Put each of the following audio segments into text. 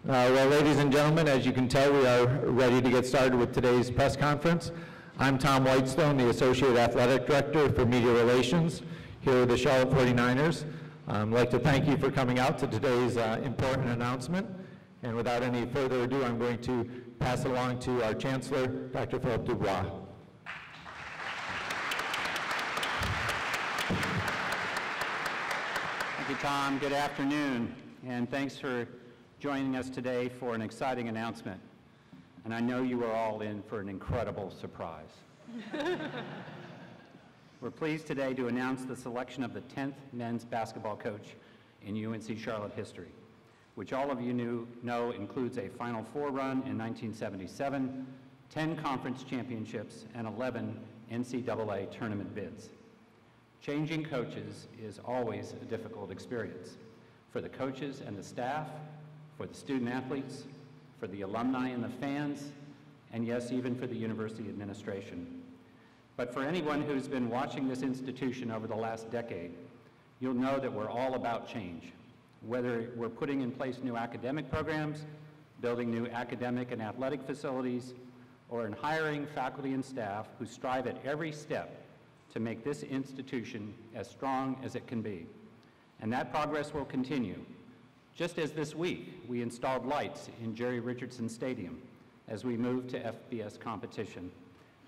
Well, ladies and gentlemen, as you can tell, we are ready to get started with today's press conference. I'm Tom Whitestone, the Associate Athletic Director for Media Relations here with the Charlotte 49ers. I'd like to thank you for coming out to today's important announcement. And without any further ado, I'm going to pass it along to our Chancellor, Dr. Philip Dubois. Thank you, Tom. Good afternoon, and thanks for joining us today for an exciting announcement. And I know you are all in for an incredible surprise. We're pleased today to announce the selection of the 10th men's basketball coach in UNC Charlotte history, which all of you know includes a Final Four run in 1977, 10 conference championships, and 11 NCAA tournament bids. Changing coaches is always a difficult experience for the coaches and the staff, for the student athletes, for the alumni and the fans, and yes, even for the university administration. But for anyone who's been watching this institution over the last decade, you'll know that we're all about change. Whether we're putting in place new academic programs, building new academic and athletic facilities, or in hiring faculty and staff who strive at every step to make this institution as strong as it can be. And that progress will continue. Just as this week, we installed lights in Jerry Richardson Stadium as we move to FBS competition.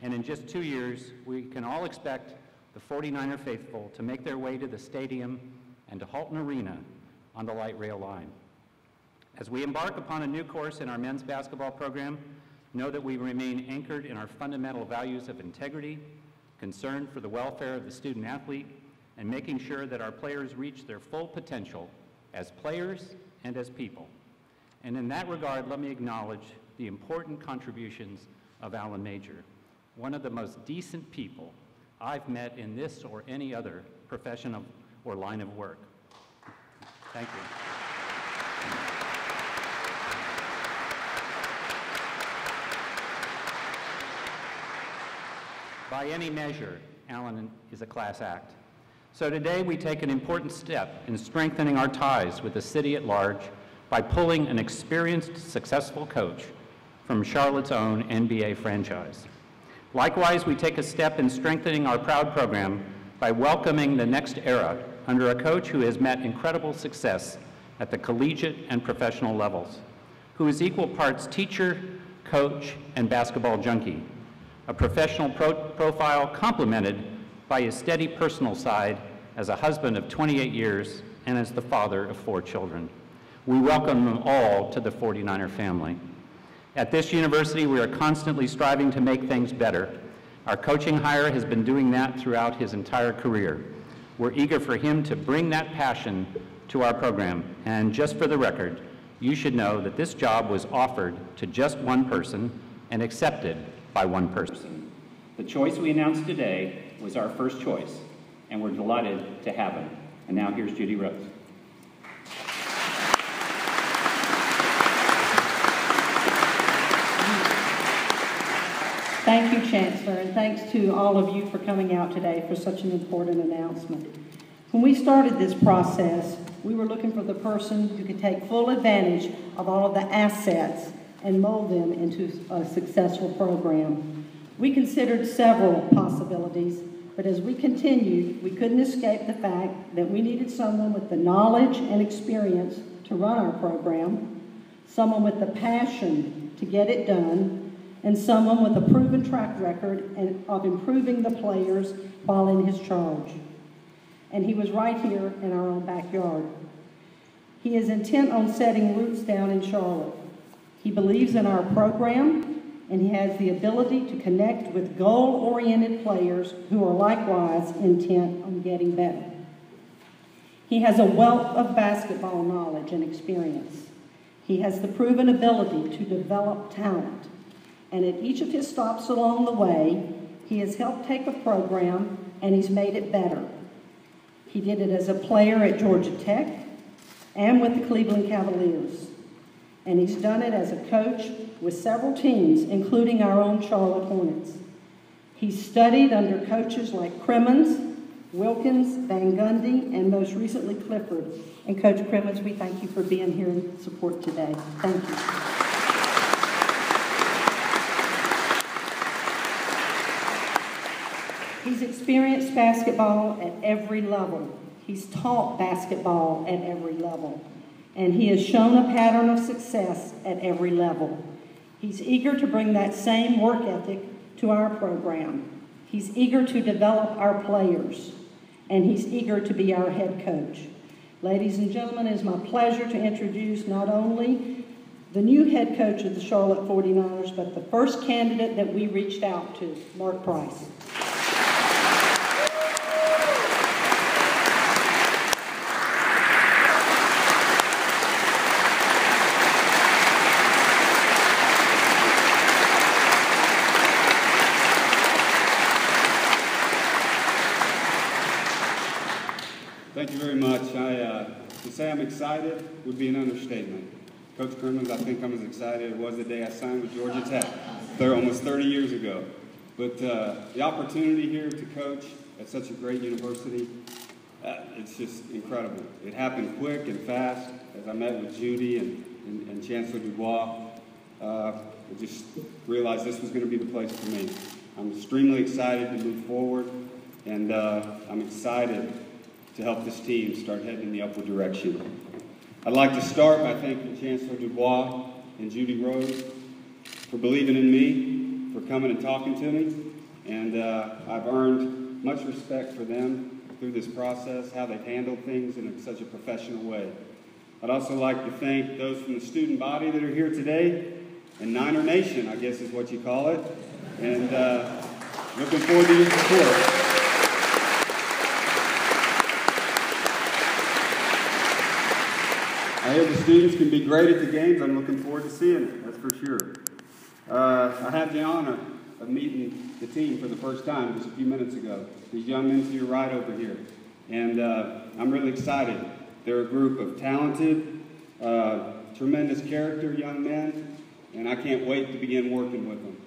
And in just 2 years, we can all expect the 49er faithful to make their way to the stadium and to Halton Arena on the light rail line. As we embark upon a new course in our men's basketball program, know that we remain anchored in our fundamental values of integrity, concern for the welfare of the student athlete, and making sure that our players reach their full potential as players and as people. And in that regard, let me acknowledge the important contributions of Alan Major, one of the most decent people I've met in this or any other profession or line of work. Thank you. By any measure, Alan is a class act. So today we take an important step in strengthening our ties with the city at large by pulling an experienced, successful coach from Charlotte's own NBA franchise. Likewise, we take a step in strengthening our proud program by welcoming the next era under a coach who has met incredible success at the collegiate and professional levels, who is equal parts teacher, coach, and basketball junkie, a professional profile complemented by his steady personal side as a husband of 28 years and as the father of 4 children. We welcome them all to the 49er family. At this university, we are constantly striving to make things better. Our coaching hire has been doing that throughout his entire career. We're eager for him to bring that passion to our program. And just for the record, you should know that this job was offered to just one person and accepted by one person. The choice we announced today was our first choice, and we're delighted to have him. And now here's Judy Rose. Thank you, Chancellor, and thanks to all of you for coming out today for such an important announcement. When we started this process, we were looking for the person who could take full advantage of all of the assets and mold them into a successful program. We considered several possibilities, but as we continued, we couldn't escape the fact that we needed someone with the knowledge and experience to run our program, someone with the passion to get it done, and someone with a proven track record of improving the players while in his charge. And he was right here in our own backyard. He is intent on setting roots down in Charlotte. He believes in our program, and he has the ability to connect with goal-oriented players who are likewise intent on getting better. He has a wealth of basketball knowledge and experience. He has the proven ability to develop talent. And at each of his stops along the way, he has helped take a program and he's made it better. He did it as a player at Georgia Tech and with the Cleveland Cavaliers. And he's done it as a coach with several teams, including our own Charlotte Hornets. He's studied under coaches like Crimmins, Wilkins, Van Gundy, and most recently Clifford. And Coach Crimmins, we thank you for being here in support today. Thank you. He's experienced basketball at every level. He's taught basketball at every level. And he has shown a pattern of success at every level. He's eager to bring that same work ethic to our program. He's eager to develop our players. And he's eager to be our head coach. Ladies and gentlemen, it is my pleasure to introduce not only the new head coach of the Charlotte 49ers, but the first candidate that we reached out to, Mark Price. Thank you very much. To say I'm excited would be an understatement. Coach Crimmins, I think I'm as excited as it was the day I signed with Georgia Tech, almost 30 years ago. But the opportunity here to coach at such a great university, it's just incredible. It happened quick and fast as I met with Judy and Chancellor Dubois. I just realized this was going to be the place for me. I'm extremely excited to move forward, and I'm excited to help this team start heading in the upward direction. I'd like to start by thanking Chancellor Dubois and Judy Rose for believing in me, for coming and talking to me, and I've earned much respect for them through this process, how they've handled things in such a professional way. I'd also like to thank those from the student body that are here today, and Niner Nation, I guess is what you call it, and looking forward to your support. I hear the students can be great at the games. I'm looking forward to seeing it, that's for sure. I had the honor of meeting the team for the first time just a few minutes ago. These young men to your right over here. And I'm really excited. They're a group of talented, tremendous character young men, and I can't wait to begin working with them.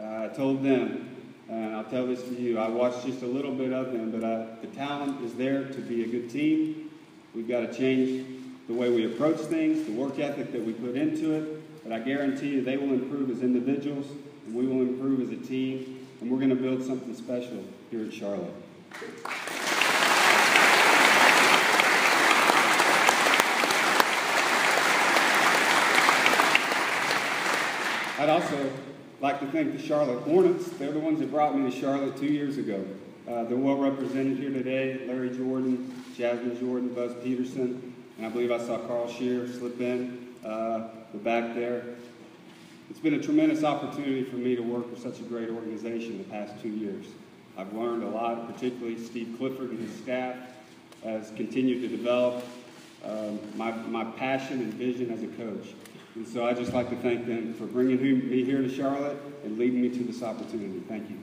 I told them, and I'll tell this to you, I watched just a little bit of them, but the talent is there to be a good team. We've got to change the way we approach things, the work ethic that we put into it, but I guarantee you they will improve as individuals, and we will improve as a team, and we're going to build something special here at Charlotte. I'd also like to thank the Charlotte Hornets. They're the ones that brought me to Charlotte 2 years ago. They're well represented here today. Larry Jordan, Jasmine Jordan, Buzz Peterson, and I believe I saw Carl Shear slip in the back there. It's been a tremendous opportunity for me to work with such a great organization the past 2 years. I've learned a lot, particularly Steve Clifford and his staff has continued to develop my passion and vision as a coach. And so I'd just like to thank them for bringing me here to Charlotte and leading me to this opportunity. Thank you.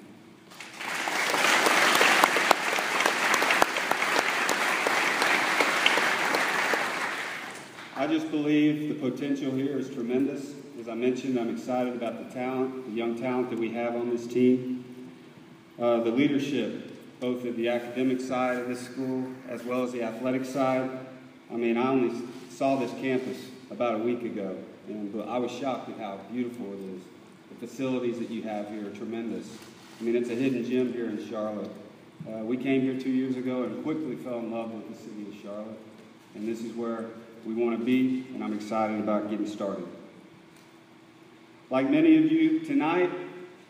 I just believe the potential here is tremendous. As I mentioned, I'm excited about the talent, the young talent that we have on this team. The leadership, both at the academic side of this school as well as the athletic side. I mean, I only saw this campus about a week ago, and I was shocked at how beautiful it is. The facilities that you have here are tremendous. I mean, it's a hidden gem here in Charlotte. We came here 2 years ago and quickly fell in love with the city of Charlotte, and this is where we want to be, and I'm excited about getting started. Like many of you tonight,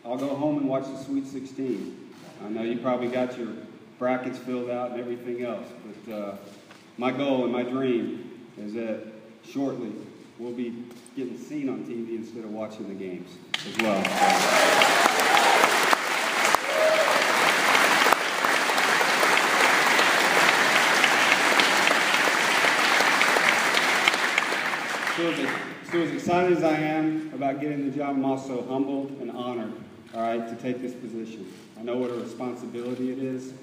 I'll go home and watch the Sweet 16. I know you probably got your brackets filled out and everything else, but my goal and my dream is that shortly we'll be getting seen on TV instead of watching the games as well. So as excited as I am about getting the job, I'm also humbled and honored, all right, to take this position. I know what a responsibility it is,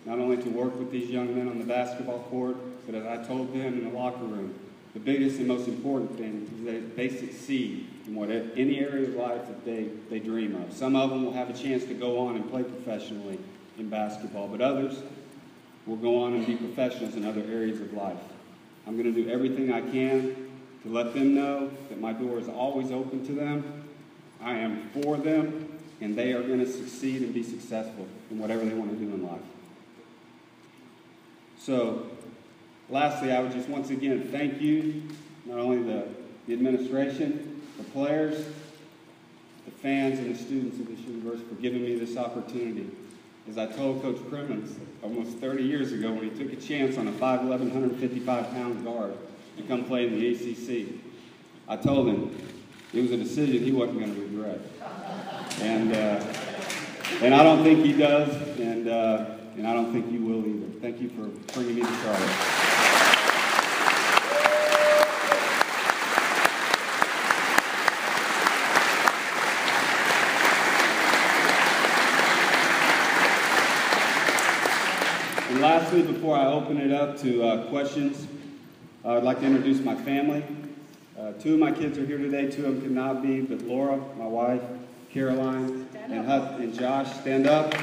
not only to work with these young men on the basketball court, but as I told them in the locker room, the biggest and most important thing is that they succeed in any area of life that they dream of. Some of them will have a chance to go on and play professionally in basketball, but others, will go on and be professionals in other areas of life. I'm going to do everything I can to let them know that my door is always open to them. I am for them, and they are going to succeed and be successful in whatever they want to do in life. So, lastly, I would just once again thank you, not only the administration, the players, the fans, and the students of this university for giving me this opportunity. As I told Coach Crimmins almost 30 years ago when he took a chance on a 5'11", 155-pound guard to come play in the ACC, I told him it was a decision he wasn't going to regret. And I don't think he does, and I don't think you will either. Thank you for bringing me to Charlotte. And lastly, before I open it up to questions, I'd like to introduce my family. Two of my kids are here today. Two of them could not be, but Laura, my wife, Caroline, and Josh, stand up.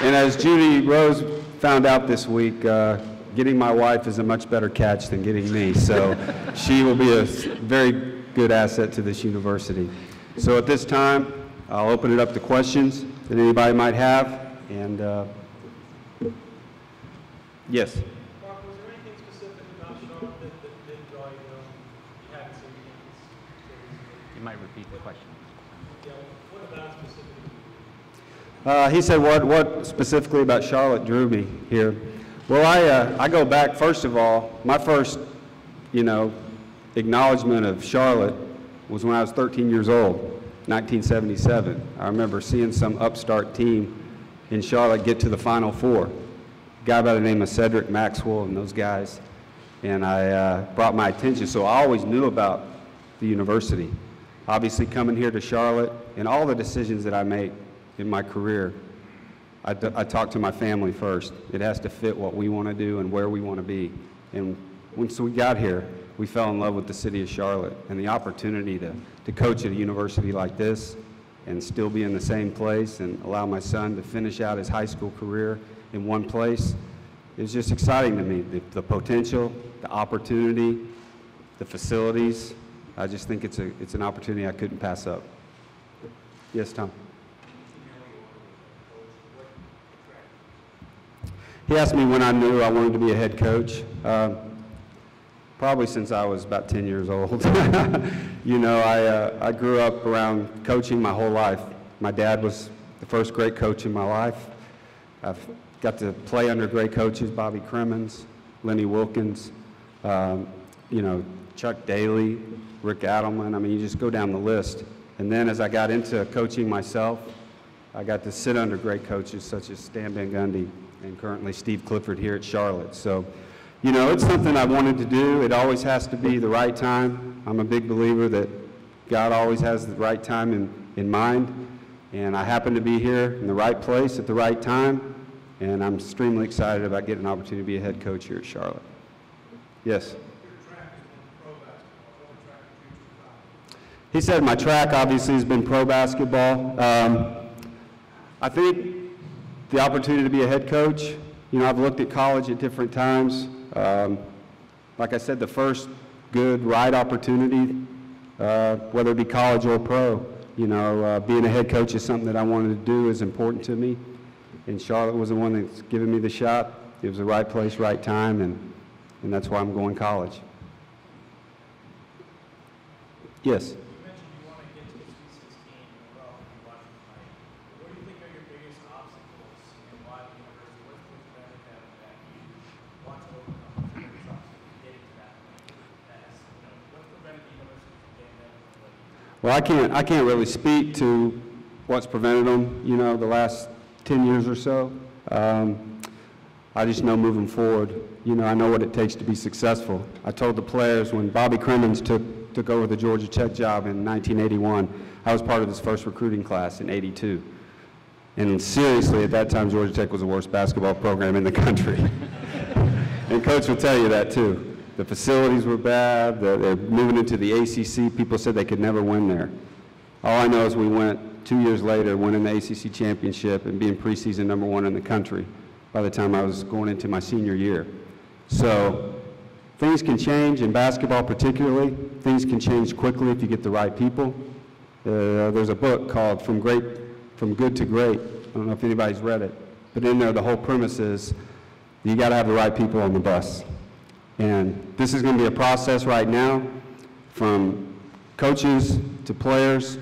And as Judy Rose found out this week, getting my wife is a much better catch than getting me. So she will be a very good asset to this university. So at this time, I'll open it up to questions that anybody might have. And yes. Mark, was there anything specific about Charlotte that did draw you? You haven't seen games. You might repeat the question. Yeah, what about specifically? He said, what specifically about Charlotte drew me here? Well, I go back, first of all, my first, acknowledgement of Charlotte was when I was 13 years old, 1977. I remember seeing some upstart team in Charlotte get to the Final Four. A guy by the name of Cedric Maxwell and those guys. And I brought my attention, so I always knew about the university. Obviously coming here to Charlotte and all the decisions that I make in my career, I talk to my family first. It has to fit what we want to do and where we want to be. And once we got here, we fell in love with the city of Charlotte, and the opportunity to coach at a university like this and still be in the same place and allow my son to finish out his high school career in one place is just exciting to me. The potential, the opportunity, the facilities, I just think it's an opportunity I couldn't pass up. Yes, Tom? He asked me when I knew I wanted to be a head coach. Probably since I was about 10 years old. I grew up around coaching my whole life. My dad was the first great coach in my life. I've got to play under great coaches, Bobby Crimmins, Lenny Wilkins, Chuck Daly, Rick Adelman. I mean, you just go down the list. And then as I got into coaching myself, I got to sit under great coaches such as Stan Van Gundy and currently Steve Clifford here at Charlotte. So, it's something I wanted to do. It always has to be the right time. I'm a big believer that God always has the right time in mind. And I happen to be here in the right place at the right time. And I'm extremely excited about getting an opportunity to be a head coach here at Charlotte. Yes? He said my track obviously has been pro basketball. I think the opportunity to be a head coach, I've looked at college at different times. Like I said, the first good, right opportunity, whether it be college or pro, being a head coach is something that I wanted to do, is important to me. And Charlotte was the one that's given me the shot. It was the right place, right time, and that's why I'm going college. Yes? Well, I can't really speak to what's prevented them, the last 10 years or so. I just know moving forward, I know what it takes to be successful. I told the players when Bobby Crimmins took over the Georgia Tech job in 1981, I was part of his first recruiting class in '82. And seriously, at that time, Georgia Tech was the worst basketball program in the country. And Coach will tell you that too. The facilities were bad. They're moving into the ACC. People said they could never win there. All I know is we went 2 years later, winning the ACC championship and being preseason #1 in the country by the time I was going into my senior year. So things can change in basketball particularly. Things can change quickly if you get the right people. There's a book called From Good to Great. I don't know if anybody's read it, but in there the whole premise is you got to have the right people on the bus. And this is going to be a process right now, from coaches to players.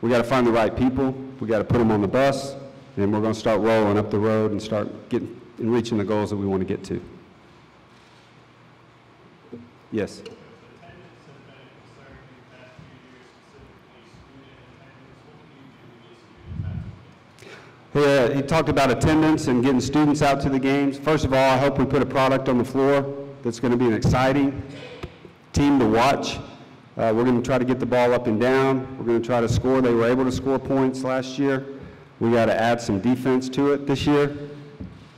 We got to find the right people. We got to put them on the bus, and we're going to start rolling up the road and start getting and reaching the goals that we want to get to. Yes. Yeah, he talked about attendance and getting students out to the games. First of all, I hope we put a product on the floor that's going to be an exciting team to watch. We're going to try to get the ball up and down. We're going to try to score. They were able to score points last year. We got to add some defense to it this year,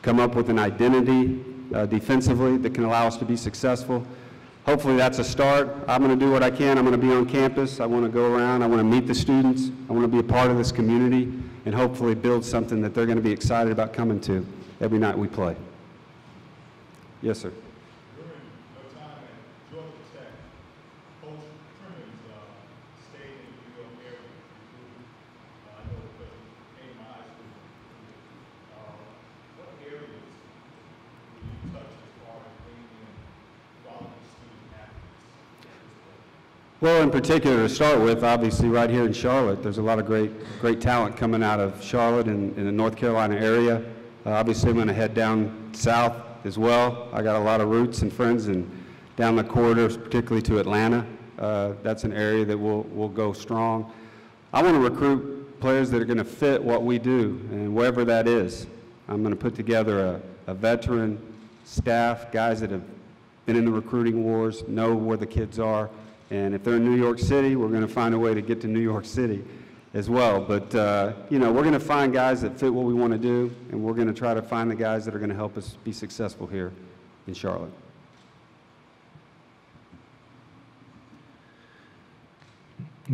come up with an identity defensively that can allow us to be successful. Hopefully that's a start. I'm going to do what I can. I'm going to be on campus. I want to go around. I want to meet the students. I want to be a part of this community and hopefully build something that they're going to be excited about coming to every night we play. Yes, sir. During your time at Georgia Tech, Coach Crimmins stayed in the New York area. I know because he came to high school. What areas do you touch as far as bringing in quality student athletes? Well, in particular, to start with, obviously right here in Charlotte, there's a lot of great talent coming out of Charlotte and in the North Carolina area. Obviously, I'm going to head down south as well. I got a lot of roots and friends and down the corridors, particularly to Atlanta. That's an area that will go strong. I want to recruit players that are going to fit what we do, and wherever that is. I'm going to put together a veteran staff, guys that have been in the recruiting wars, know where the kids are. And if they're in New York City, we're going to find a way to get to New York City as well. But, you know, we're going to find guys that fit what we want to do, and we're going to try to find the guys that are going to help us be successful here in Charlotte.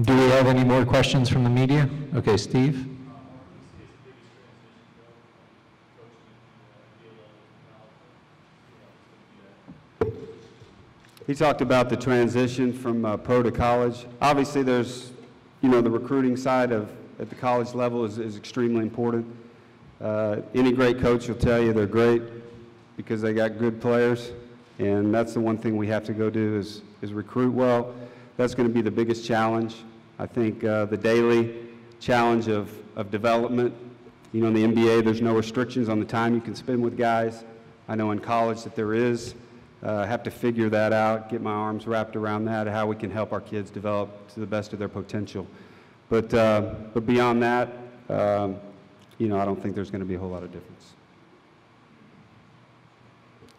Do we have any more questions from the media? Okay, Steve. He talked about the transition from pro to college. Obviously, there's, you know, the recruiting side at the college level is extremely important. Any great coach will tell you they're great because they got good players, and that's the one thing we have to go do is recruit well. That's going to be the biggest challenge. I think the daily challenge of development. You know, in the NBA, there's no restrictions on the time you can spend with guys. I know in college that there is. Have to figure that out, get my arms wrapped around that, how we can help our kids develop to the best of their potential. But beyond that, you know, I don't think there's going to be a whole lot of difference.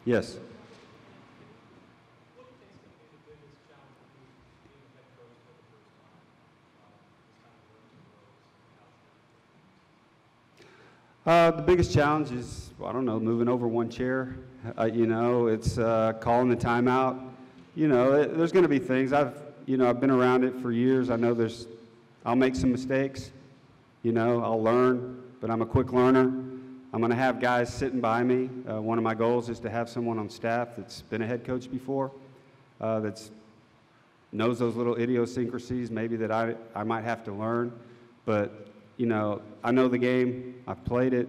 Yes? What do you think is going to be the biggest challenge for you being a head coach for the first time? The biggest challenge is, I don't know, moving over one chair. You know, it's calling the timeout. You know, there's going to be things. I've been around it for years. I know I'll make some mistakes. You know, I'll learn, but I'm a quick learner. I'm going to have guys sitting by me. One of my goals is to have someone on staff that's been a head coach before, that knows those little idiosyncrasies maybe that I might have to learn. But, you know, I know the game. I've played it.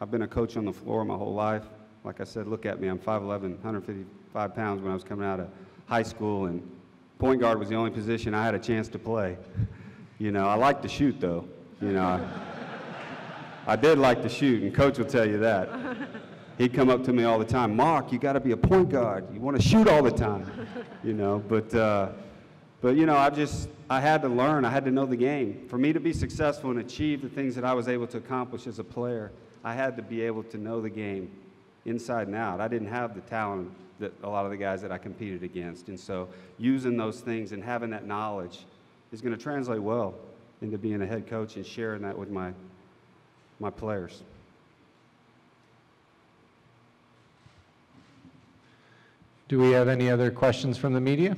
I've been a coach on the floor my whole life. Like I said, look at me. I'm 5'11", 155 pounds when I was coming out of high school, and point guard was the only position I had a chance to play. You know, I like to shoot, though. You know, I did like to shoot, and Coach will tell you that. He'd come up to me all the time, Mark, you got to be a point guard. You want to shoot all the time. You know, but you know, I had to learn. I had to know the game. For me to be successful and achieve the things that I was able to accomplish as a player, I had to be able to know the game inside and out. I didn't have the talent that a lot of the guys that I competed against. And so using those things and having that knowledge is going to translate well into being a head coach and sharing that with my players. Do we have any other questions from the media?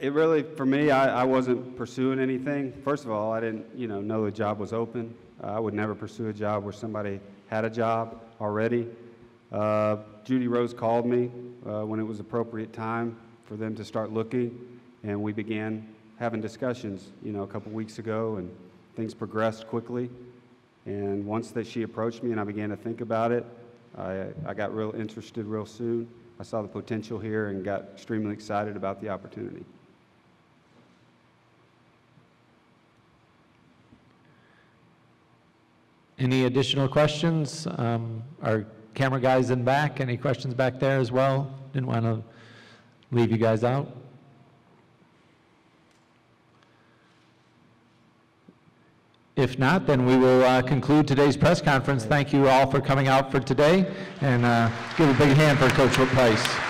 It really, for me, I wasn't pursuing anything. First of all, I didn't, know the job was open. I would never pursue a job where somebody had a job already. Judy Rose called me when it was appropriate time for them to start looking, and we began having discussions, a couple weeks ago, and things progressed quickly. And once that she approached me and I began to think about it, I got real interested real soon. I saw the potential here and got extremely excited about the opportunity. Any additional questions? Our camera guys in back, any questions back there as well? Didn't want to leave you guys out. If not, then we will conclude today's press conference. Thank you all for coming out for today, and give a big hand for Coach Price.